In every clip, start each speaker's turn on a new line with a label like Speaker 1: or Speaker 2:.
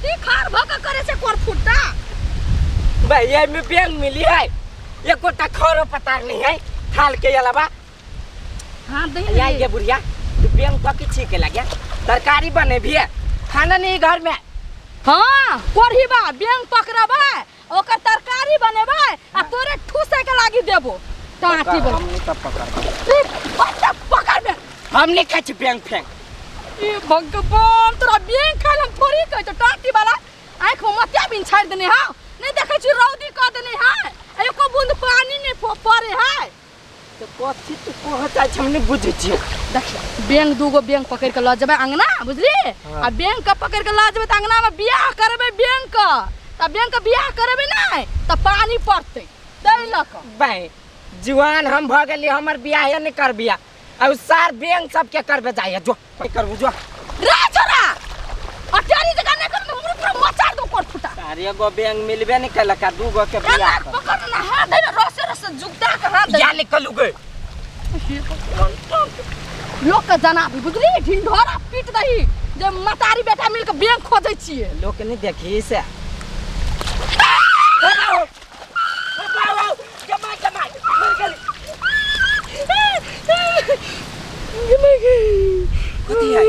Speaker 1: टाटी खार भक करे से कोर फुटा
Speaker 2: भाई ये में बैंक मिली है ये कोटा खरो पतार नहीं है थाल के अलावा।
Speaker 1: हां दे
Speaker 2: ये बुढ़िया तू बैंक का किछि के लगे तरकारी बने भी है खाना नहीं घर में।
Speaker 1: हां कोरही बा बैंक पकड़बा ओकर तरकारी बनेबा आ तोरे ठूसे के लागी देबो टाटी बन।
Speaker 2: हम नहीं तब पकड़
Speaker 1: बच्चा पकड़ में
Speaker 2: हम नहीं खाच बैंक फेंक।
Speaker 1: ए भगवान तोरा बैंक खाल हम थोड़ी कह तो टाटी वाला आंख में मतिया बिन छाड़ देने हां नहीं देखै छी रौदी क देने हां एको बूंद पानी नहीं पड़े है
Speaker 2: तो कथि तू कहता छ हम नहीं बुझै छी।
Speaker 1: देख बैंक दूगो बैंक पकड़ के ल जेबे अंगना बुझली आ बैंक का पकड़ के ल जेबे त अंगना में बियाह करबे बैंक का त बैंक का बियाह करबे नहीं त पानी पड़ते दै लक
Speaker 2: भाई जवान हम भ गेली हमर बियाह नहीं कर बिया अब सार बैंक सब के करबे जाय जो करबू जो
Speaker 1: रे छोरा अटारी जगह नहीं कर हमरे पूरा मचार दो कोट फुटा
Speaker 2: सारे गो बैंक मिलबे नहीं कल का दू गो के बियाह कर
Speaker 1: पकड़ ना हां दे रसे रसे जुगदा के हां दे
Speaker 2: या निकलू गए
Speaker 1: लोग का जना भी बुझली ढिंढोरा पीट दही जे मतारी बेटा मिल के बैंक खोजै छिए
Speaker 2: लोग नहीं देखी से जमा जमा कथी है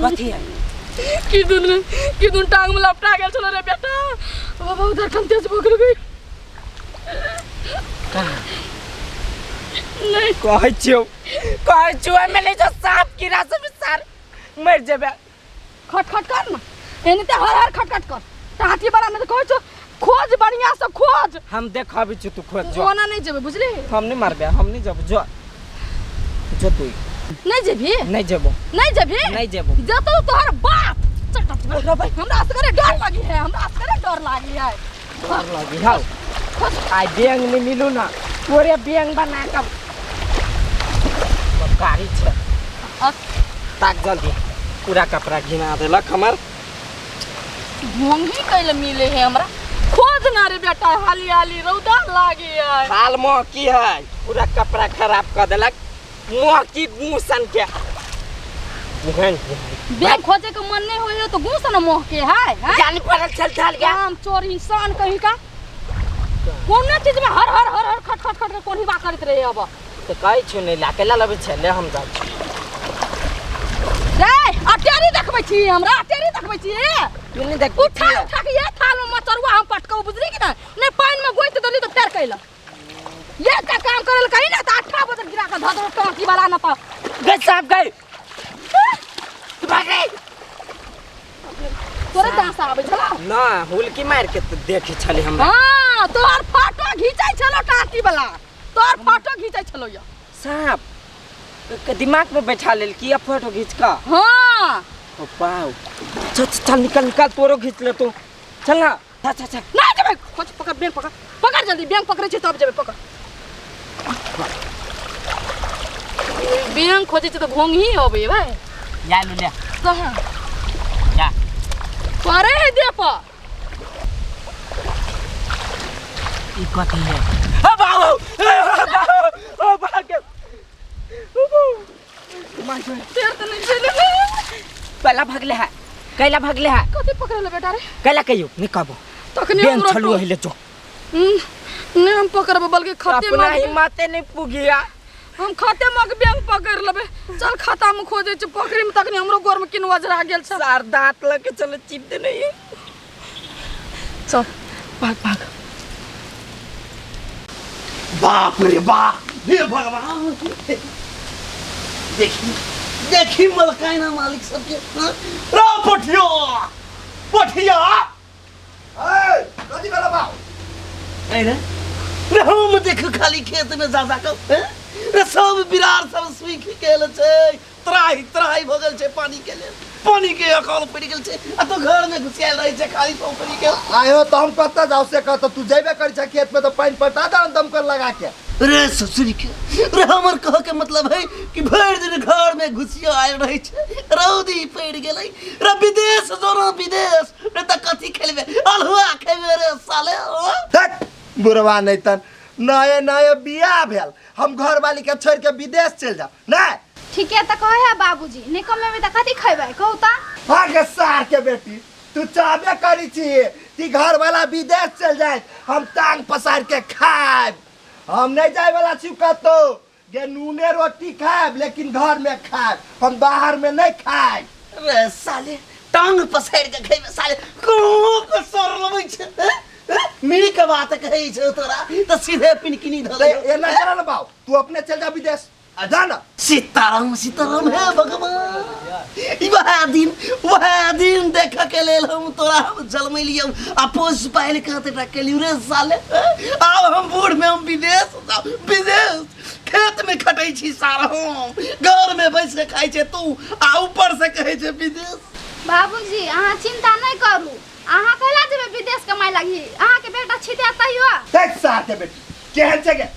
Speaker 2: कथी है
Speaker 1: किदुन टांग में लपटा गेल छलो रे बेटा बाबा उधर कम तेज पकड़ गई नहीं
Speaker 2: कहै छियो मैंने जो सांप कीड़ा सब सार मर जेबे
Speaker 1: खटखट कर ना एने ते हर खटखट कर टाटी बड़ा में तो कहै छो खोज बढ़िया से खोज
Speaker 2: हम देखबी छु तू खोज जो
Speaker 1: ओना नहीं जेबे बुझली
Speaker 2: हम नहीं मारबे हम नहीं जब जो जो तू
Speaker 1: नहीं जेबी
Speaker 2: नहीं जेबो
Speaker 1: नहीं जेबी
Speaker 2: नहीं जेबो
Speaker 1: जतो तोहर बाप चटट भाई हमरा असकरे डर लागी है हमरा असकरे डर लागी है
Speaker 2: डर लागी हाउ आई बैंक नहीं मिलू ना तोरे बैंक बना के गाड़ी छे ताक जल्दी पूरा कपड़ा घिना देलक हमर
Speaker 1: भोंगी कैले मिले है हमरा खोज ना रे बेटा हाली हाली रौदा लागी है
Speaker 2: हाल में की है पूरा कपड़ा खराब कर देलक मुंह की मुसन के
Speaker 1: बैंक खोजे के मन नहीं होय तो घूस ना मोह के है
Speaker 2: जान पड़ल चल चल गया
Speaker 1: काम चोर इंसान कहीं का कौन चीज में हर हर हर हर खट खट खट कोनी बा करत रहे अब
Speaker 2: तो कहि छु नहीं लाके लबे छले हम जा
Speaker 1: रे अटेरी देखबै छी हमरा अटेरी देखबै छी
Speaker 2: तू नहीं देख
Speaker 1: उठा उठा के ये थाल में मचरुआ हम पटकौ बुझली कि नहीं पानी में गोइत दली तो पैर कैला ये का काम करल कहीं ना त 8 बजे गिरा के धध टंकी वाला न त
Speaker 2: गए साहब गए तू भाग गई
Speaker 1: तोरे दांत आबै छला
Speaker 2: ना हुलकी मार के तो देखि छली हम
Speaker 1: हां तोर फोटो घिचाई छलो टाटी वाला तोर फोटो घिचाई छलो या
Speaker 2: साहब के दिमाग में बैठा लेल की फोटो खींच का
Speaker 1: हां
Speaker 2: ओ पाऊ चल चल निकल निकल तोरो खींच ले तू चल ना चल चल
Speaker 1: ना जेबे खोज पकड़ बैंक पकड़ जल्दी बैंक पकड़े छी तब जेबे पकड़ बैंक खोजे छी तो घोंग ही होबे भाई
Speaker 2: या लू ले
Speaker 1: कहां
Speaker 2: या
Speaker 1: पारे है दे पर
Speaker 2: ई कथि है ओ बाबू ओ भाग मार
Speaker 1: तेर त नहीं चले
Speaker 2: पहला भागले है कैला भागले है
Speaker 1: कथि पकड़ले बेटा रे
Speaker 2: कैला कहियो निकाबो
Speaker 1: तखनी
Speaker 2: बेन छलु हिले जो
Speaker 1: नहीं हम पकड़बे बल्कि खाते
Speaker 2: अपना हिम्मत नहीं पुगिया
Speaker 1: हम खाते में बैंक पकड़ लेबे चल खाता में खोजे छ पकड़ी में तखनी हमरो गोर में किन वजरा गेल छ
Speaker 2: सार दांत लगे चले चिप दे नहीं
Speaker 1: चल भाग भाग
Speaker 3: बाप रे बाप हे भगवान देखी मलकाई ना मालिक सबके रा पठिया पठिया ए कथि कला बा ए रे हम देख खाली खेत में जा को रे सब बिरार सब सुई गेल छै त्राही त्राही भ गेल छै पानी के लेल पानी के अकाल पड़ गेल छै आ तो घर में घुसियाल रही छै खाली पोखरी के
Speaker 4: आयो तो हम कत्ता जाऊ से कह तो तू जेबे कर छ खेत में तो पानी पटा दा दम कर लगा के
Speaker 3: रे ससुरी के रे हमर कह के मतलब है कि भर दिन घर में घुसिया आयल रही छै रौदी पड़ गेलै रे विदेश जोरा विदेश रे त कथि खेलबे अलहुआ खेबे रे साले
Speaker 4: हट बुरवा नहीं तन नए नए बियाह भेल हम घर वाली के छोड़ के विदेश चल जा नहीं
Speaker 5: ठीक है त कहे है बाबूजी ने कमे में त कथि खैबै कहू त
Speaker 4: भागे सार के बेटी तू चाहबे करी छी कि घर वाला विदेश चल जाए हम टांग पसार के खाएब हम नहीं जाए वाला छी कतो गे नूने रोटी खाएब लेकिन घर में खाएब हम बाहर में नहीं खाएब
Speaker 3: रे साले टांग पसार के खाइबे साले को सर लबै छे मिली के बात कहै छे तोरा त सीधे पिनकिनी धले
Speaker 4: ये ना करल बाऊ तू अपने चल जा विदेश जाना
Speaker 3: सीताराम सीताराम हे भगवान वह दिन देख के लेल हम तोरा हम जलमै लियौ अपोस पाइल कहते रखलियो रे साले अब हम बूढ़ में हम विदेश खेत में खटै छी सारा हम घर में बैस के खाइ छे तू आ ऊपर से कहै छे विदेश
Speaker 5: बाबूजी अहाँ चिंता नहीं करू अहाँ कहला जेबे विदेश कमाई लागी अहाँ के बेटा छिते तहियो
Speaker 4: देख साथे बेटी केहन छै गे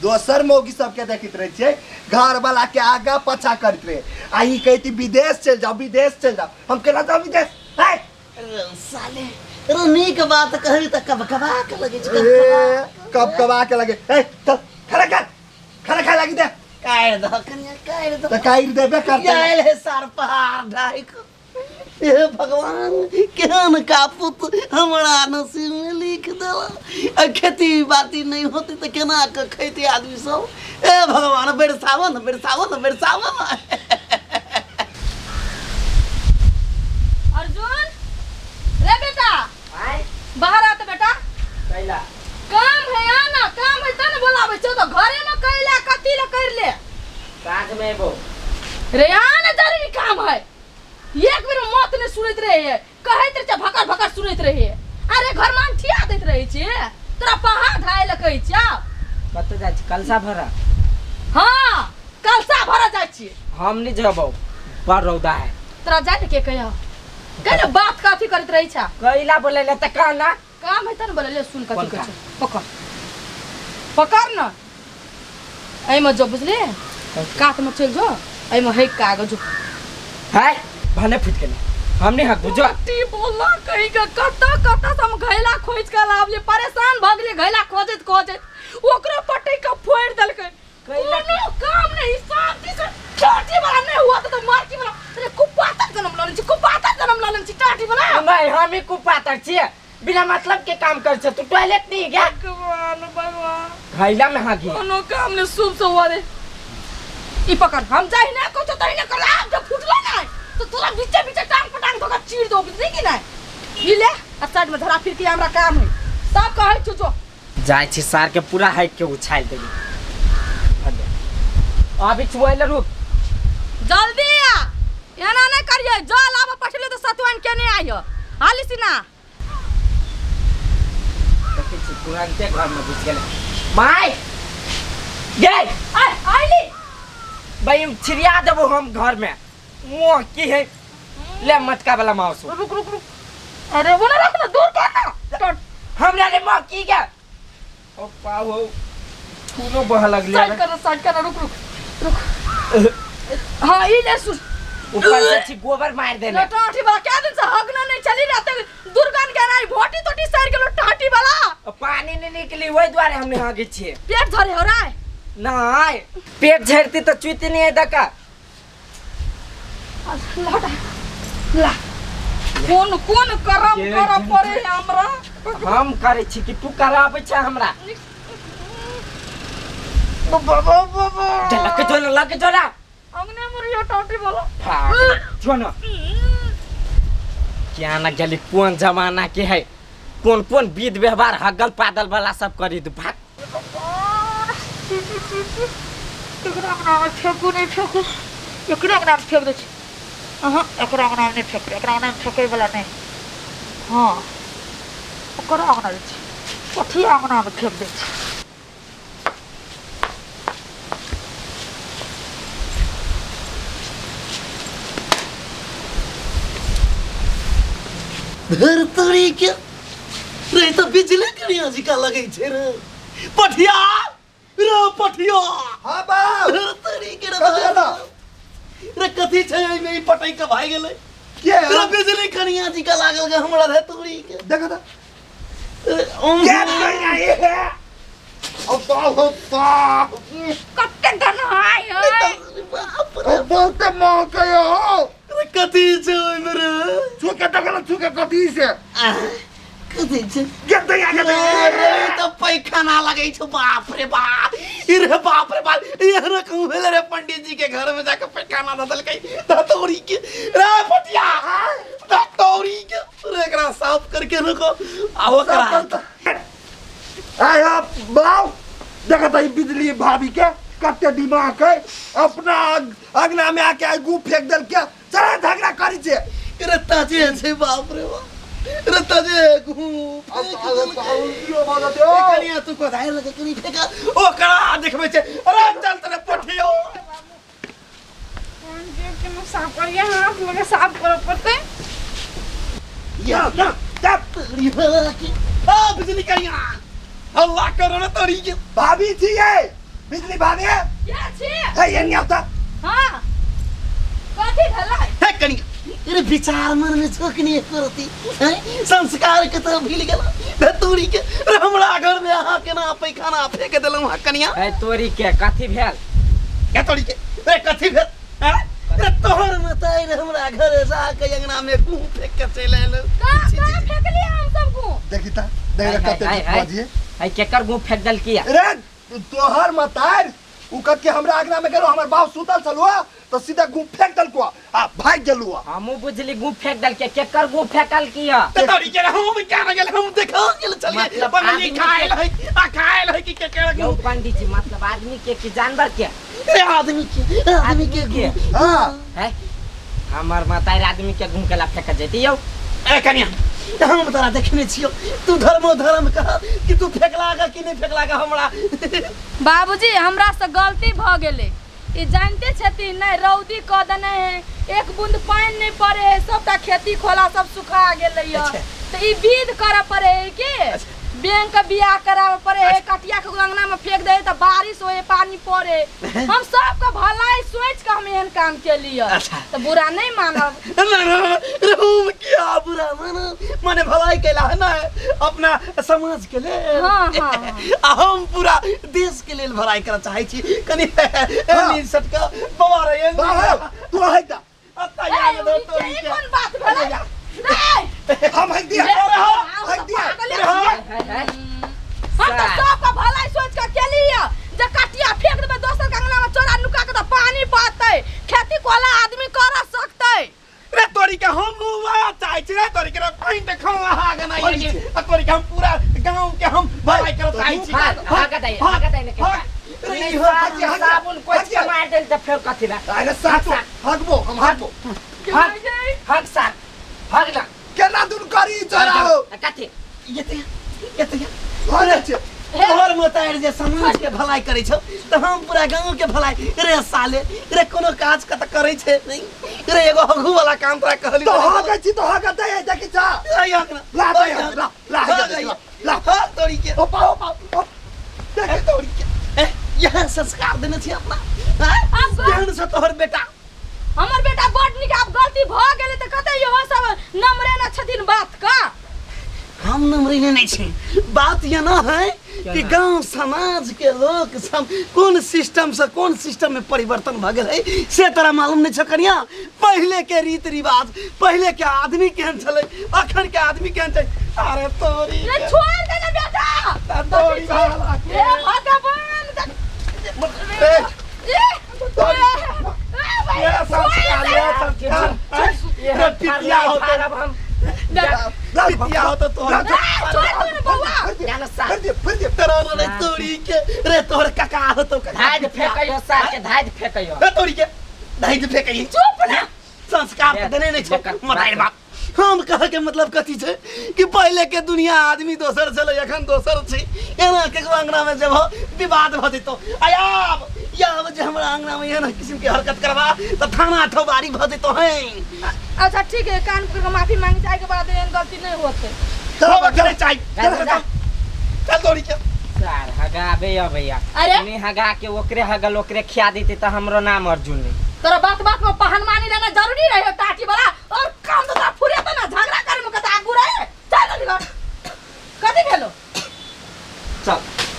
Speaker 4: दोसर मौगी सबके देखित रहे छियै घर वाला के आगा पछा करत रहे आ ई कहती विदेश चल जाओ हम केना जाओ विदेश है
Speaker 3: रे साले रे नीक बात कहै त कब कबा के लगे छे
Speaker 4: कब कबा के लगे ए चल खाना खा लगी दे
Speaker 3: कायर द कनिया कायर द
Speaker 4: त काई देबे करते
Speaker 3: आयल है सार पहाड़ ढाई को हे भगवान केहन का पुत हमरा नसीब में लिख देला खेती बाती नहीं होती तो केना के खैते आदमी सब ए भगवान बरसावन
Speaker 1: अर्जुन रे बेटा बाहर आते बेटा
Speaker 2: कैला
Speaker 1: काम है आना काम है तने बोलावे छ तो घरे में कैला कथि ल कर ले
Speaker 2: साँझ में एबो
Speaker 1: रे आना जरूरी काम है एक बेर मत ने सुनैत रहे कहैत रहे भकर सुनैत रहे अरे घर मान ठिया दैत रहे छी तोरा पहाड़ ढाय ल कहै छ
Speaker 2: कत जाय छी कलसा भरा
Speaker 1: हां कलसा भरा जाय छी
Speaker 2: हम नहीं जबौ बड़ रौदा है
Speaker 1: तोरा जाय के कहियो कने बात काफी करत रही छ
Speaker 2: कैला बोले ले त कहना
Speaker 1: काम है तने बोले ले सुन कथि कहै छ पकड़ न एमे जो बुझले काट में चल जो एमे है कागज
Speaker 2: है भने फुट गेले हमने हक बुझो
Speaker 1: टी बोला कहीं का कता हम घैला खोज के लावले परेशान भ गेले घैला खोजत ओकरा पट्टी का फोड़ देलकै
Speaker 2: कैला
Speaker 1: कोनो काम नहीं शांति से टाटी वाला नहीं हुआ तो मार की वाला अरे कुपाता जन्म लालन छी टाटी वाला
Speaker 2: नहीं हम ही कुपातर छी बिना मतलब के काम कर छ तू टॉयलेट नहीं गया
Speaker 1: भगवान
Speaker 2: घैला में हागी
Speaker 1: कोनो काम ने शुभ से हुआ रे ई पकड़ हम जाई ना को तो तई ना कर आप जब फुटला ना तो तोरा बीचे टांग पटांग धोका चीर दो बुझली कि नहीं ई ले आ साइड में धरा फिर के हमरा काम है सब कहै छु जो
Speaker 2: जाय छी सार के पूरा हाइट के उछाल देली अभी चुआइल रुक
Speaker 1: जल्दी आ एना नहीं करिए जल आब पछले तो सतवन के नहीं आइयो हाली सिना
Speaker 2: देखै छी तुरंते घर में घुस गेले माय गे
Speaker 1: आइली
Speaker 2: भाई छिरिया देबो हम घर में मोह की है ले मटका वाला माउस
Speaker 1: रुक अरे वो ना रख ना दूर कर ना
Speaker 2: हमरा रे मोह की गे ओ पाओ खूनो बह लगले
Speaker 1: साइड कर रुक हां ई ले सुन
Speaker 2: ऊपर से छी गोबर मार देले
Speaker 1: टाटी वाला क्या दिन से हगना नहीं चली रहते दुर्गन के नहीं भोटी तोटी साइड के लो टाटी वाला
Speaker 2: पानी नहीं निकली वही द्वारे हमने हागे छी
Speaker 1: पेट धरे हो रहा है
Speaker 2: नहीं पेट झड़ती तो चुती नहीं है दका
Speaker 1: ला कौन करम कर पड़े हमरा
Speaker 2: हम करे छी कि तू कराबे छ हमरा लग जोला
Speaker 1: अंगने मरियो टाटी वाला
Speaker 2: जोना क्या ना गली कौन जमाना के है कौन विध व्यवहार हगल पादल वाला सब करी दू भाग
Speaker 1: एकरा नाम फेंकू नहीं फेंकू एकरा नाम फेंक दे छी एकरा नाम नहीं फेंक एकरा नाम फेंके वाला नहीं हां एकरा नाम दे छी कथि नाम फेंक दे छी
Speaker 3: घर तोड़ी के रे तो बिजली करिया जी का लगे छे रे पठिया
Speaker 4: हां बाप
Speaker 3: घर तोड़ी के
Speaker 4: कथि
Speaker 3: रे कथि छे में पटई के भाई गेले
Speaker 4: के
Speaker 3: रे बिजली करिया जी का लागल के हमरा रे तोड़ी के
Speaker 4: देखो तो
Speaker 3: क्या
Speaker 4: करिया ये है ओ तो
Speaker 1: कत्ते गन है
Speaker 3: बाप रे
Speaker 4: बहुत मौका हो
Speaker 3: रे कथि छे मेरे
Speaker 4: जो के देखल छु के कथी से
Speaker 3: कथी छै
Speaker 4: गेते या गेते
Speaker 3: अरे तो पैखाना लगे छ बाप रे बाप रे बाप रे बाप ये कहूं भेले रे पंडित जी के घर में जाके पैखाना दल के तोरी के रे पटिया तोरी के रे एकरा साफ करके रखो आओ करा
Speaker 4: आया बाऊ देखत है बिजली भाभी के कते दिमाग है अपना अगना में आके गू फेंक दल के चल झगड़ा करी छे
Speaker 3: रे ताजे छै बाप रे बाप रे ताजे गु कनिया तू को धाय लगे कनी फेंका ओ करा देखबे छै अरे चल तरे पठियो
Speaker 5: साफ करिए हाथ लगे साफ करो पड़ते
Speaker 3: या तब रिभला की आ बिजली कनिया अल्लाह करो ना तोरी के
Speaker 4: भाभी छी ये बिजली भाभी है
Speaker 5: क्या छी
Speaker 4: ये नहीं आता
Speaker 5: हां कथी भलाई
Speaker 3: है कनिया रे विचार मन में छोकनी करती हैं संस्कार के तो भूल गेला धतूरी के रे हमरा घर में आहा के ना पैखाना फेंक देलौ हा कनिया
Speaker 2: ए तोरी के कथी भेल
Speaker 3: क्या तोरी के रे कथी भेल हैं रे तोहर मताई रे हमरा घर जा के अंगना में गू फेंक के चले आइल
Speaker 5: का फेंक लिया हम सब को
Speaker 4: देखी ता देख कते बाजिए
Speaker 2: आई केकर गु फेंक दल किया
Speaker 4: रे तोहर मतार उ कत के हमरा आगना में गेलो हमर बाप सुतल छलुआ तो सीधा गू फेंक दल को आ भाग गेलुआ
Speaker 2: हमू बुझली गु फेंक दल के केकर गु फेंकल किया
Speaker 3: तोरी के हम क्या न गेल हम देखो गेल चलिए
Speaker 2: मतलब
Speaker 3: पगली खाइल है आ खाइल है कि के
Speaker 2: यौ पंडित जी मतलब आदमी के कि जानवर के
Speaker 3: रे आदमी के
Speaker 4: हां
Speaker 2: है हमर मातार आदमी के गु केला फेंक जेती यौ
Speaker 3: ए कन्या हम तोरा देखने छियो तू धर्म कह कि तू फेंकलागा कि नहीं फेंकलागा हमरा
Speaker 5: बाबूजी हमरा से गलती भ गेले ई जानते छथिन नहीं रौदी क देने है एक बूंद पानी नहीं पड़े है सबटा खेती खोला सब सुखा गेले है तो ई विध करे पड़े है कि बैंक का बियाह करावे पड़े है कटिया के अंगना में फेंक दे तो बारिश होए पानी पड़े हम सब का भलाई सोच के हम एहन काम के लिए तो बुरा नहीं मानब
Speaker 3: रहूम क्या बुरा माने भलाई कैला है ना अपना समाज के लिए
Speaker 5: हां
Speaker 3: हम पूरा देश के लिए भलाई करना चाहे छी कनी एनी सटका बवा रे
Speaker 4: तू है ता
Speaker 3: अत्ता याद दो तो
Speaker 5: ये कौन बात भला नहीं
Speaker 4: हम है दिया है दिया
Speaker 5: हम तो सबका भलाई सोच के के लिए जे कटिया फेंक देबे दोसर के अंगना में चोरा नुका के तो पानी पाते खेती कोला आदमी कर सकते
Speaker 3: रे तोरी के हम हुआ चाहे छी रे तोरी के कहीं देखौ आहा के नहीं है कि तोरी के हम पूरा गांव के हम भलाई कर चाहे छी
Speaker 2: भागा दे नहीं साबुन कोच के मार देल त फेर कथि ना
Speaker 4: अरे साथ भागबो हम भागबो
Speaker 2: भाग साथ भाग ना
Speaker 4: केना दुन करी चोराओ
Speaker 2: कथि
Speaker 3: ये
Speaker 4: अरे छे
Speaker 3: तोहर मतार जे समाज के भलाई करे छ त हम पूरा गांव के भलाई रे साले रे कोनो काज का त करे छे नहीं रे एगो हगु वाला काम तोरा कहली
Speaker 4: तो हागे छी तो हागे दे देखि छ ला ला
Speaker 3: तोरी के
Speaker 4: ओ पाओ
Speaker 3: देख तोरी के यह संस्कार देने छी अपना ज्ञान से तोहर बेटा
Speaker 5: हमर बेटा बड निक अब गलती भ गेले त कते यो सब नमरे न छथिन बात का
Speaker 3: हम नमरी नहीं छे बात ये ना है कि गांव समाज के लोग सब कौन सिस्टम में परिवर्तन भ गेल है से तोरा मालूम नहीं छ कनिया पहले के रीत रिवाज पहले के आदमी केहन छले अखन के आदमी केहन छै अरे तोरी
Speaker 5: रे छोड़ दे ना बेटा
Speaker 3: तोरी भाला
Speaker 5: ए भगवान
Speaker 3: ये संस्कार ये पितिया होता
Speaker 2: हम
Speaker 3: पितिया होता तो तेरा रे तोरी के रे तोर काका होतो
Speaker 2: धाज फेकयो सार के धाज फेकयो
Speaker 3: रे तोरी के धाज फेकई
Speaker 5: चुप ना
Speaker 3: संस्कार देने नहीं छ मताई बाप हम कह के मतलब कथी छै कि पहले के दुनिया आदमी दोसर छले अखन दोसर छै एना के अंगना में जब विवाद भ जइतो आयाब या जे हमरा अंगना में एना किस्म के हरकत करबा त थाना ठोबारी भ जइतो है
Speaker 5: अच्छा ठीक है कान पकड़ के माफी मांगी जाए के बाद एहन गलती नहीं होते
Speaker 3: चलो करे चाहिए चल तोरी के
Speaker 2: सार हगाबे भैया
Speaker 5: अरे
Speaker 2: नहीं हगा के ओकरे हगल ओकरे खिया देते त हमरो नाम अर्जुन नहीं
Speaker 5: तोरा बात में पहलवानी रहना जरूरी रहे टाटी वाला और काम तो फुरे तो ना झगड़ा करे में कता आगू रहे चल निकल कथि भेलो